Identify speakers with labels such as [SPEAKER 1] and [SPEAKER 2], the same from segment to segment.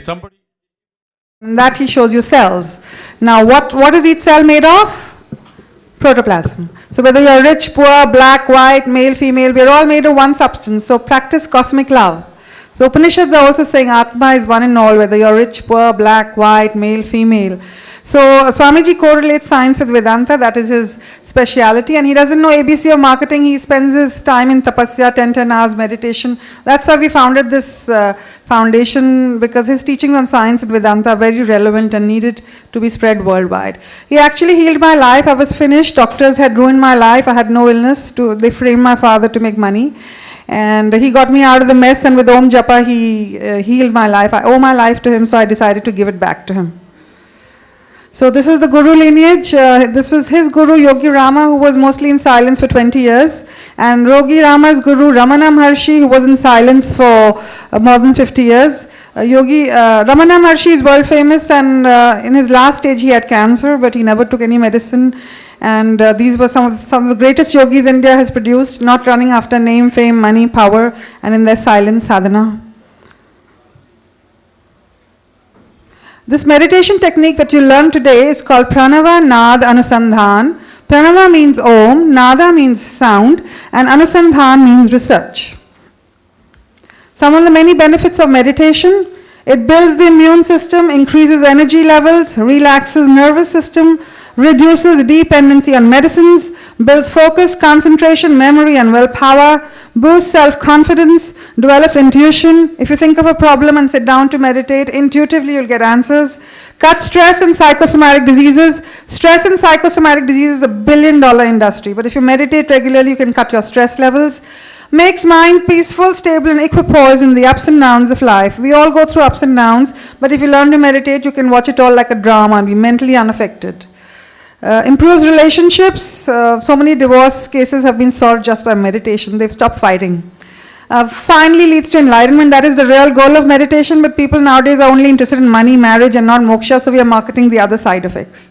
[SPEAKER 1] somebody.
[SPEAKER 2] And that he shows you cells. Now, what is each cell made of? Protoplasm. So whether you're rich, poor, black, white, male, female, we're all made of one substance. So practice cosmic love. So Upanishads are also saying Atma is one in all, whether you're rich, poor, black, white, male, female. So Swamiji correlates science with Vedanta, that is his speciality, and he doesn't know ABC of marketing. He spends his time in tapasya, 10 hours meditation. That's why we founded this foundation, because his teachings on science and Vedanta are very relevant and needed to be spread worldwide. He actually healed my life. I was finished. Doctors had ruined my life. I had no illness. They framed my father to make money. And he got me out of the mess, and with Om Japa he healed my life. I owe my life to him, so I decided to give it back to him. So this is the Guru lineage. This was his Guru Yogi Rama, who was mostly in silence for 20 years. And Yogi Rama's Guru Ramana Maharshi, who was in silence for more than 50 years. Ramana Maharshi is world famous, and in his last stage he had cancer, but he never took any medicine. And these were some of the greatest yogis India has produced, not running after name, fame, money, power, and in their silence sadhana. This meditation technique that you learn today is called Pranava Nada Anusandhan. Pranava means Om, Nada means sound, and Anusandhan means research. Some of the many benefits of meditation: it builds the immune system, increases energy levels, relaxes nervous system, reduces dependency on medicines, builds focus, concentration, memory, and willpower, boosts self-confidence, develops intuition. If you think of a problem and sit down to meditate, intuitively you'll get answers. Cuts stress and psychosomatic diseases. Stress and psychosomatic disease is a $1 billion industry, but if you meditate regularly, you can cut your stress levels. Makes mind peaceful, stable, and equipoised in the ups and downs of life. We all go through ups and downs, but if you learn to meditate, you can watch it all like a drama and be mentally unaffected. Improves relationships. So many divorce cases have been solved just by meditation. They've stopped fighting. Finally leads to enlightenment. That is the real goal of meditation, but people nowadays are only interested in money, marriage, and not moksha, so we are marketing the other side effects.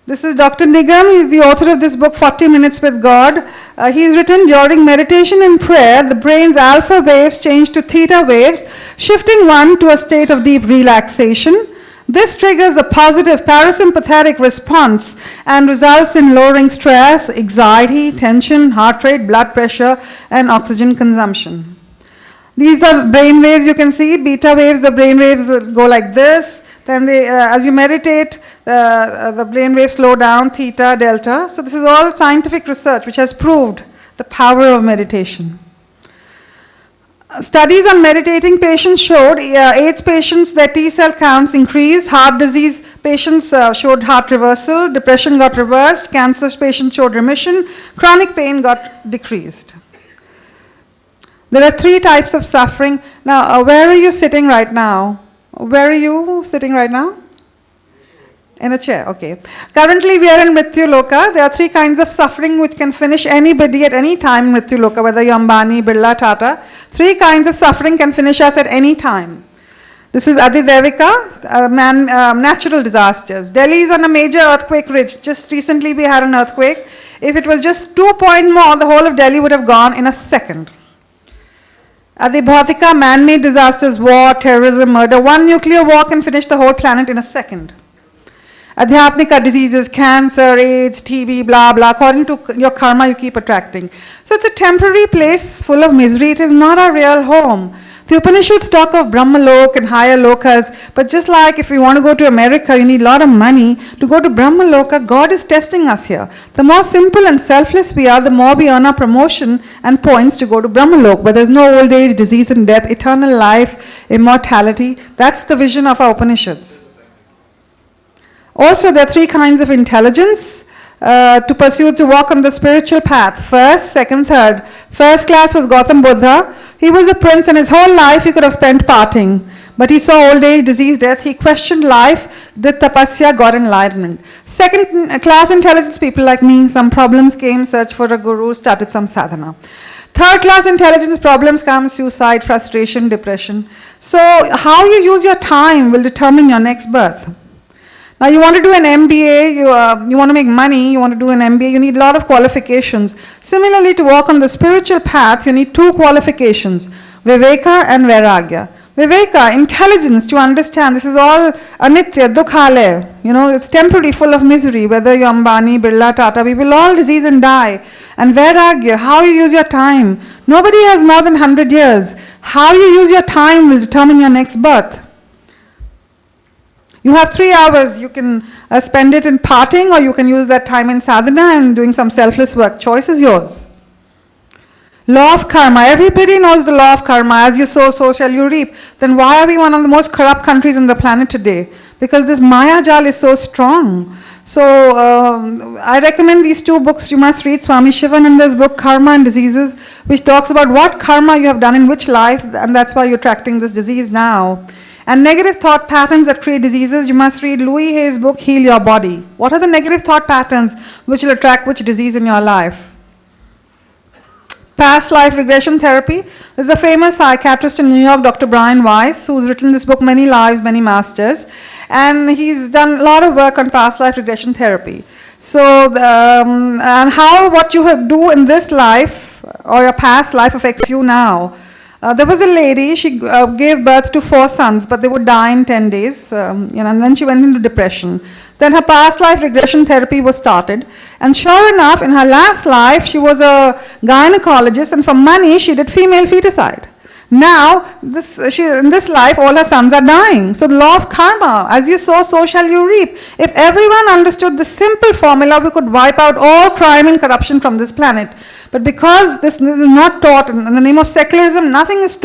[SPEAKER 2] This is Dr. Nigam. He is the author of this book, 40 Minutes with God. He has written, during meditation and prayer, the brain's alpha waves change to theta waves, shifting one to a state of deep relaxation. This triggers a positive parasympathetic response and results in lowering stress, anxiety, tension, heart rate, blood pressure, and oxygen consumption. These are brain waves you can see. Beta waves, the brain waves go like this. Then as you meditate, the brain waves slow down, theta, delta. So this is all scientific research which has proved the power of meditation. Studies on meditating patients showed AIDS patients, their T cell counts increased, heart disease patients showed heart reversal, depression got reversed, cancer patients showed remission, chronic pain got decreased. There are 3 types of suffering. Now, where are you sitting right now? Where are you sitting right now? In a chair, okay. Currently we are in Mrityu Loka. There are 3 kinds of suffering which can finish anybody at any time in Mrityu Loka, whether you're Ambani, Birla, Tata. 3 kinds of suffering can finish us at any time. This is Adidevika, natural disasters. Delhi is on a major earthquake ridge. Just recently we had an earthquake. If it was just 2 point more, the whole of Delhi would have gone in a second. Adibhautika, man-made disasters, war, terrorism, murder. 1 nuclear war can finish the whole planet in a second. Adhyatmika diseases, cancer, AIDS, TB, blah, blah. According to your karma, you keep attracting. So it's a temporary place full of misery. It is not our real home. The Upanishads talk of Brahmalok and higher lokas, but just like if you want to go to America, you need a lot of money. To go to Brahmaloka, God is testing us here. The more simple and selfless we are, the more we earn our promotion and points to go to Brahmalok, where there's no old age, disease and death, eternal life, immortality. That's the vision of our Upanishads. Also, there are 3 kinds of intelligence to pursue, to walk on the spiritual path. First, second, third. First class was Gautam Buddha. He was a prince, and his whole life he could have spent partying. But he saw old age, disease, death. He questioned life, did tapasya, got enlightenment. Second class intelligence, people like me, some problems came, searched for a guru, started some sadhana. Third class intelligence, problems come, suicide, frustration, depression. So how you use your time will determine your next birth. Now you want to do an MBA, you want to make money, you want to do an MBA, you need a lot of qualifications. Similarly, to walk on the spiritual path, you need 2 qualifications, Viveka and Vairagya. Viveka, intelligence to understand this is all anitya, dukhale, it's temporary, full of misery, whether you're Ambani, Birla, Tata, we will all disease and die. And Vairagya, how you use your time. Nobody has more than 100 years. How you use your time will determine your next birth. You have 3 hours, you can spend it in partying, or you can use that time in sadhana and doing some selfless work. Choice is yours. Law of karma. Everybody knows the law of karma. As you sow, so shall you reap. Then why are we one of the most corrupt countries on the planet today? Because this Maya Jal is so strong. So I recommend these 2 books. You must read Swami Shivananda's book, Karma and Diseases, which talks about what karma you have done in which life, and that's why you're attracting this disease now. And negative thought patterns that create diseases, you must read Louis Hay's book, Heal Your Body. What are the negative thought patterns which will attract which disease in your life? Past life regression therapy. There's a famous psychiatrist in New York, Dr. Brian Weiss, who's written this book, Many Lives, Many Masters. And he's done a lot of work on past life regression therapy. So, and how what you do in this life or your past life affects you now. There was a lady, she gave birth to 4 sons, but they would die in 10 days, and then she went into depression. Then her past life regression therapy was started, and sure enough, in her last life, she was a gynecologist, and for money, she did female feticide. Now, in this life, all her sons are dying. So the law of karma, as you sow, so shall you reap. If everyone understood the simple formula, we could wipe out all crime and corruption from this planet. But because this is not taught, in the name of secularism, nothing is taught.